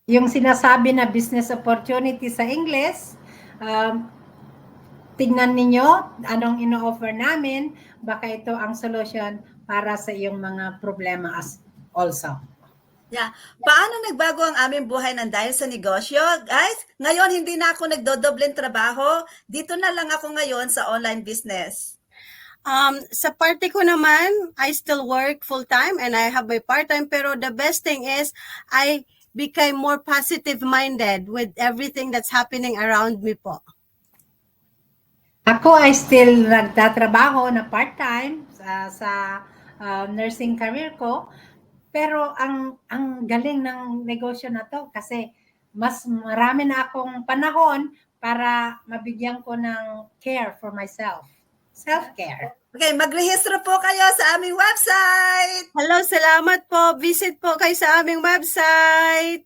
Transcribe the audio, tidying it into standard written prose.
yung sinasabi na business opportunity sa English, tignan ninyo anong ino-offer namin, baka ito ang solution para sa iyong mga problema also. Yeah. Paano nagbago ang aming buhay ng dahil sa negosyo? Guys, ngayon hindi na ako nagdodobleng trabaho. Dito na lang ako ngayon sa online business. Sa parte ko naman, I still work full-time and I have my part-time, pero the best thing is I became more positive-minded with everything that's happening around me po. Ako ay still nagtatrabaho na part-time sa nursing career ko, pero ang galing ng negosyo na to kasi mas marami na akong panahon para mabigyan ko ng care for myself. Self-care. Okay, magrehistro po kayo sa aming website. Hello, salamat po. Visit po kayo sa aming website.